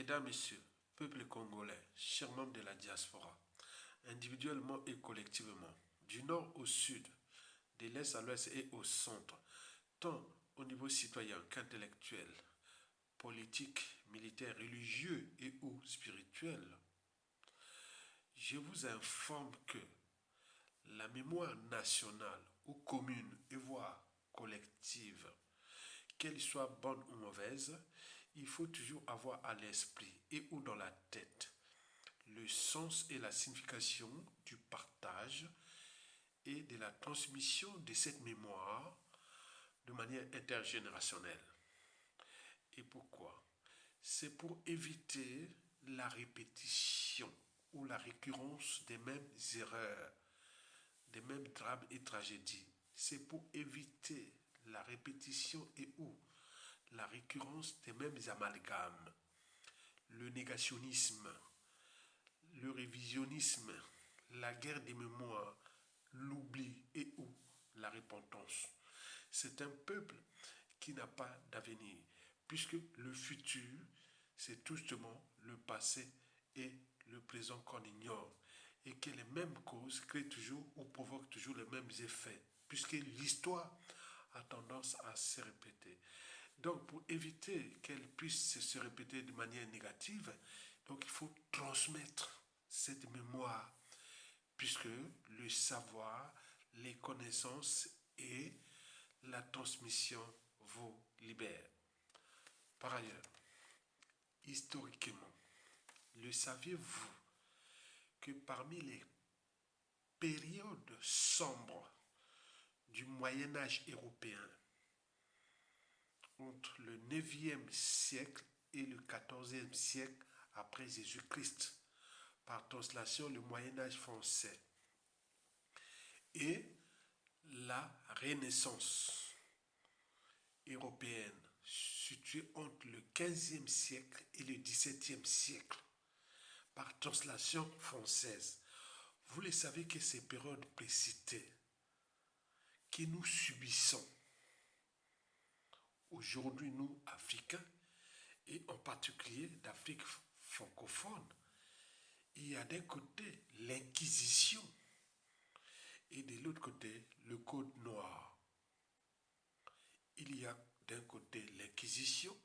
Mesdames, Messieurs, peuple congolais, chers membres de la diaspora, individuellement et collectivement, du nord au sud, de l'est à l'ouest et au centre, tant au niveau citoyen qu'intellectuel, politique, militaire, religieux et ou spirituel, je vous informe que la mémoire nationale ou commune et voire collective, qu'elle soit bonne ou mauvaise, il faut toujours avoir à l'esprit et ou dans la tête le sens et la signification du partage et de la transmission de cette mémoire de manière intergénérationnelle. Et pourquoi? C'est pour éviter la répétition ou la récurrence des mêmes erreurs, des mêmes drames et tragédies. C'est pour éviter la répétition et ou la récurrence des mêmes amalgames, le négationnisme, le révisionnisme, la guerre des mémoires, l'oubli et ou la repentance. C'est un peuple qui n'a pas d'avenir, puisque le futur, c'est tout justement le passé et le présent qu'on ignore, et que les mêmes causes créent toujours ou provoquent toujours les mêmes effets, puisque l'histoire a tendance à se répéter. Donc, pour éviter qu'elle puisse se répéter de manière négative, donc il faut transmettre cette mémoire, puisque le savoir, les connaissances et la transmission vous libèrent. Par ailleurs, historiquement, le saviez-vous que parmi les périodes sombres du Moyen Âge européen, entre le 9e siècle et le 14e siècle après Jésus-Christ, par translation le Moyen Âge français, et la Renaissance européenne, située entre le 15e siècle et le 17e siècle, par translation française. Vous le savez que ces périodes précitées que nous subissons aujourd'hui, nous, Africains, et en particulier d'Afrique francophone, il y a d'un côté l'Inquisition et de l'autre côté le Code noir. Il y a d'un côté l'Inquisition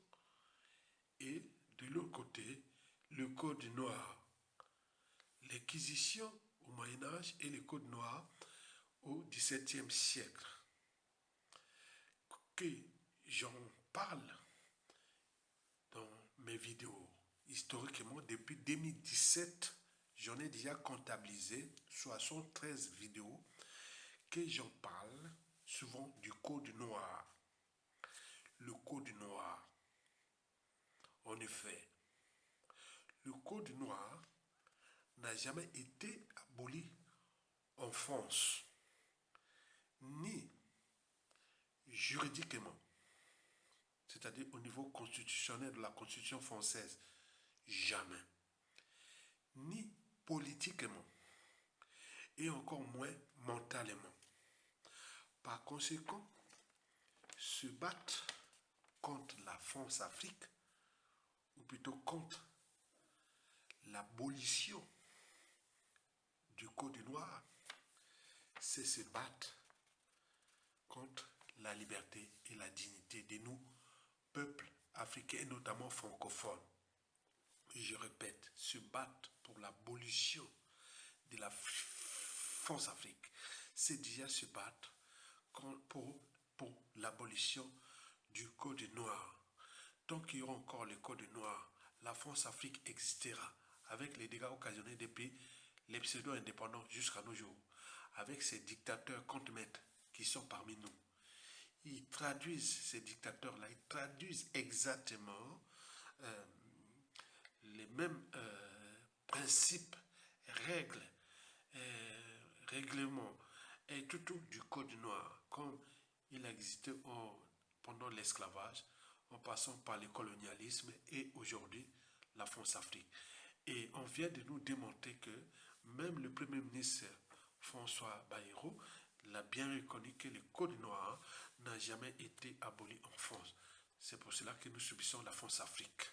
et de l'autre côté le Code noir. L'Inquisition au Moyen-Âge et le Code noir au XVIIe siècle. Que j'en parle dans mes vidéos historiquement depuis 2017, j'en ai déjà comptabilisé 73 vidéos que j'en parle souvent du Code noir. Le Code noir. En effet, le Code noir n'a jamais été aboli en France, ni juridiquement, c'est-à-dire au niveau constitutionnel de la Constitution française, jamais, ni politiquement, et encore moins mentalement. Par conséquent, se battre contre la France-Afrique, ou plutôt contre l'abolition du Code noir, c'est se battre contre la liberté et la dignité de nous, peuples africains et notamment francophones. Je répète, se battre pour l'abolition de la France-Afrique, c'est déjà se battre pour l'abolition du Code noir. Tant qu'il y aura encore le Code noir, la France-Afrique existera avec les dégâts occasionnés depuis les pseudo-indépendants jusqu'à nos jours, avec ces dictateurs contre-maîtres qui sont parmi nous. Ils traduisent, ces dictateurs-là, ils traduisent exactement les mêmes principes, règles, règlements et tout du Code noir, comme il existait pendant l'esclavage, en passant par le colonialisme et aujourd'hui la France-Afrique. Et on vient de nous démontrer que même le Premier ministre François Bayrou l'a bien reconnu que le Code noir n'a jamais été aboli en France. C'est pour cela que nous subissons la France-Afrique.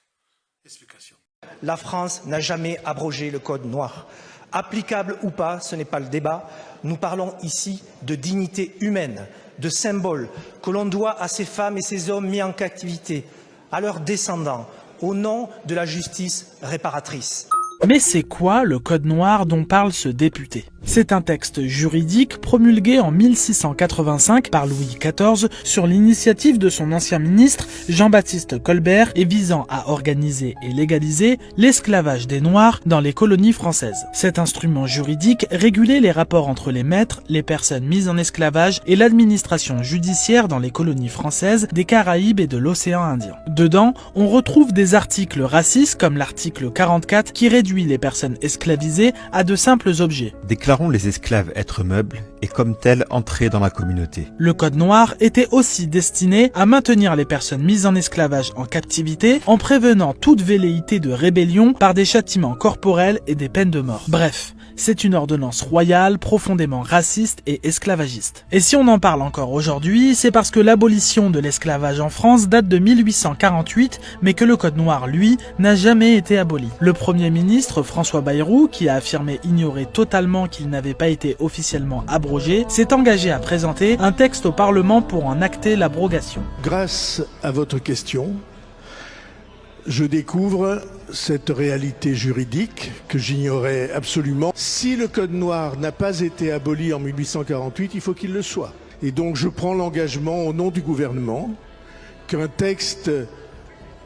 Explication. La France n'a jamais abrogé le code noir. Applicable ou pas, ce n'est pas le débat. Nous parlons ici de dignité humaine, de symboles que l'on doit à ces femmes et ces hommes mis en captivité, à leurs descendants, au nom de la justice réparatrice. Mais c'est quoi le code noir dont parle ce député? C'est un texte juridique promulgué en 1685 par Louis XIV sur l'initiative de son ancien ministre Jean-Baptiste Colbert et visant à organiser et légaliser l'esclavage des Noirs dans les colonies françaises. Cet instrument juridique régulait les rapports entre les maîtres, les personnes mises en esclavage et l'administration judiciaire dans les colonies françaises des Caraïbes et de l'océan Indien. Dedans, on retrouve des articles racistes comme l'article 44 qui réduit les personnes esclavisées à de simples objets. Déclarons les esclaves être meubles et comme tels entrer dans la communauté. Le code noir était aussi destiné à maintenir les personnes mises en esclavage en captivité en prévenant toute velléité de rébellion par des châtiments corporels et des peines de mort. Bref, c'est une ordonnance royale profondément raciste et esclavagiste. Et si on en parle encore aujourd'hui, c'est parce que l'abolition de l'esclavage en France date de 1848, mais que le code noir, lui, n'a jamais été aboli. Le premier ministre, François Bayrou, qui a affirmé ignorer totalement qu'il n'avait pas été officiellement abrogé, s'est engagé à présenter un texte au Parlement pour en acter l'abrogation. Grâce à votre question, je découvre cette réalité juridique que j'ignorais absolument. Si le code noir n'a pas été aboli en 1848, il faut qu'il le soit. Et donc je prends l'engagement au nom du gouvernement qu'un texte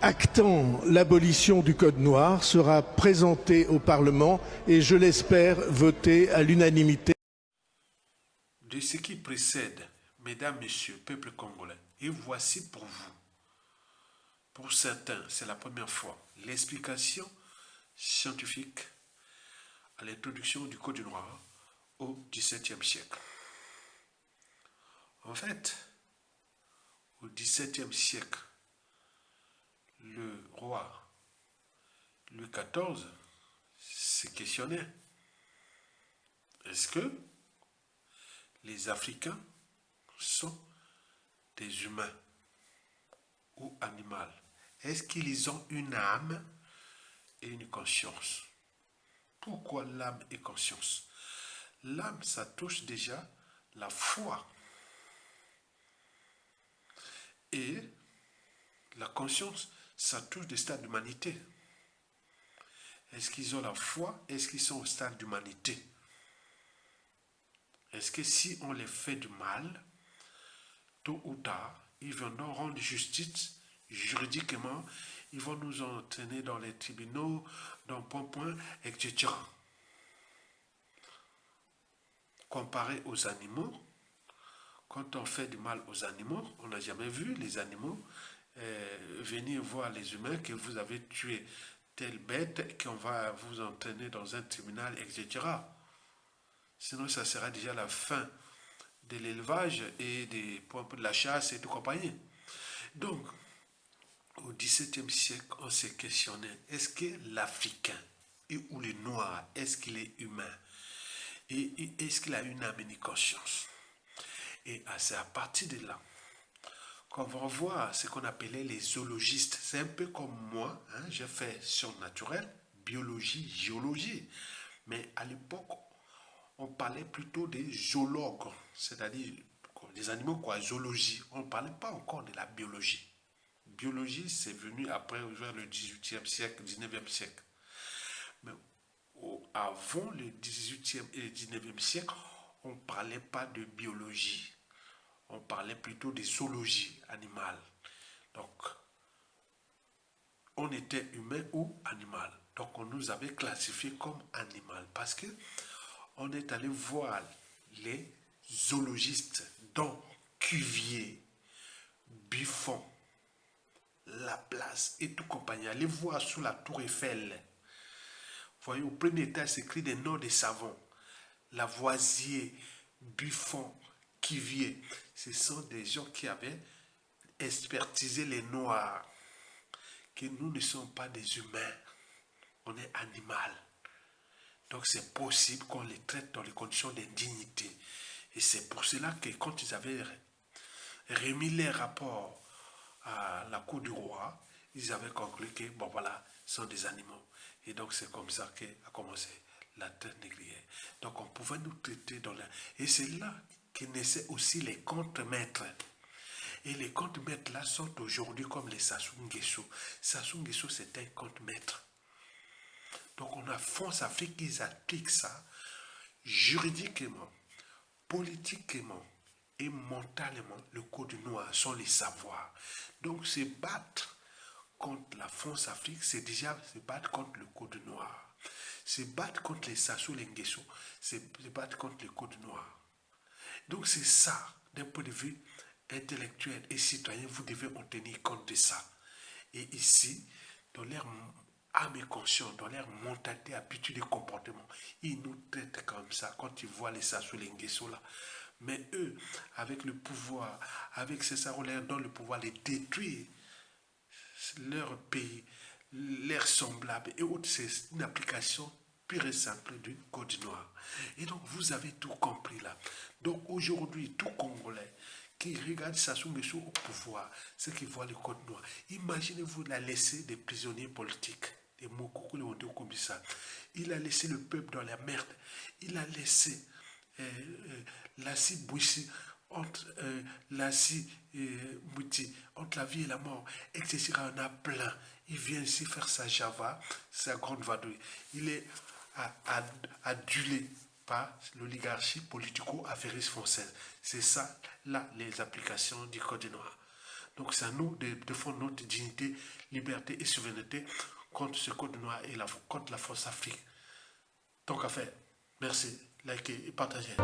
actant l'abolition du code noir sera présenté au Parlement et je l'espère voté à l'unanimité. De ce qui précède, mesdames, messieurs, peuple congolais, et voici pour vous. Pour certains, c'est la première fois. L'explication scientifique à l'introduction du Code noir au XVIIe siècle. En fait, au XVIIe siècle, le roi Louis XIV se questionnait. Est-ce que les Africains sont des humains ou animaux? Est-ce qu'ils ont une âme et une conscience? Pourquoi l'âme et conscience? L'âme, ça touche déjà la foi. Et la conscience, ça touche des stades d'humanité. Est-ce qu'ils ont la foi? Est-ce qu'ils sont au stade d'humanité? Est-ce que si on les fait du mal, tôt ou tard, ils viendront rendre justice juridiquement, ils vont nous entraîner dans les tribunaux, dans point, etc. Comparé aux animaux, quand on fait du mal aux animaux, on n'a jamais vu les animaux venir voir les humains que vous avez tué telle bête, qu'on va vous entraîner dans un tribunal, etc. Sinon, ça sera déjà la fin de l'élevage et de la chasse et tout compagnie. Donc, au XVIIe siècle, on s'est questionné, est-ce que l'Africain ou le Noir, est-ce qu'il est humain? Et est-ce qu'il a une âme et une conscience? Et c'est à partir de là qu'on va voir ce qu'on appelait les zoologistes. C'est un peu comme moi, j'ai fait sciences naturelles, biologie, géologie. Mais à l'époque, on parlait plutôt des zoologues, c'est-à-dire des animaux, quoi, zoologie. On ne parlait pas encore de la biologie. Biologie, c'est venu après, vers le 18e siècle, 19e siècle. Mais avant le 18e et le 19e siècle, on ne parlait pas de biologie. On parlait plutôt de zoologie animale. Donc, on était humain ou animal. Donc, on nous avait classifié comme animal parce que on est allé voir les zoologistes, dont Cuvier, Buffon, Laplace et tout compagnie. Allez voir sous la tour Eiffel. Vous voyez, au premier étage, c'est écrit des noms des savants. Lavoisier, Buffon, Cuvier. Ce sont des gens qui avaient expertisé les noirs. Que nous ne sommes pas des humains. On est animal. Donc c'est possible qu'on les traite dans les conditions d'indignité. Et c'est pour cela que quand ils avaient remis les rapports à la cour du roi, ils avaient conclu que, bon voilà, ce sont des animaux. Et donc c'est comme ça qu'a commencé la traite négrière. Donc on pouvait nous traiter dans la... Et c'est là que naissaient aussi les contre-maîtres. Et les contre-maîtres là sont aujourd'hui comme les Sassou Nguesso. Sassou Nguesso c'est un contre-maître. Donc on a France Afrique qui appliquent ça juridiquement, politiquement et mentalement. Le code noir sont les savoirs. Donc se battre contre la France Afrique, c'est déjà se battre contre le code noir. Se battre contre les Sassou Nguesso, c'est se battre contre le code noir. Donc c'est ça, d'un point de vue intellectuel et citoyen, vous devez en tenir compte de ça. Et ici, dans leur âme et conscience, dans leur mentalité, habitude et comportement, ils nous traitent comme ça quand ils voient les Sassou Nguesso là. Mais eux, avec le pouvoir, avec ces Sarolais dans le pouvoir, les détruire leur pays, leurs semblables et autres, c'est une application pure et simple du code noir. Et donc vous avez tout compris là. Donc aujourd'hui, tout Congolais qui regarde Sassou Nguesso au pouvoir, ceux qui voient le code noir, imaginez-vous la laisser des prisonniers politiques, des Mokoko, les Ondo comme ça. Il a laissé le peuple dans la merde. Il a laissé Lassi Bouissi entre Lassi Mouti, entre la vie et la mort, etc. On a plein. Il vient ici faire sa Java, sa grande vadrouille. Il est adulé par l'oligarchie politico-affairiste française. C'est ça, là, les applications du code noir. Donc c'est à nous de défendre notre dignité, liberté et souveraineté contre ce code noir et contre la France Afrique. Donc à faire. Merci, likez et partagez.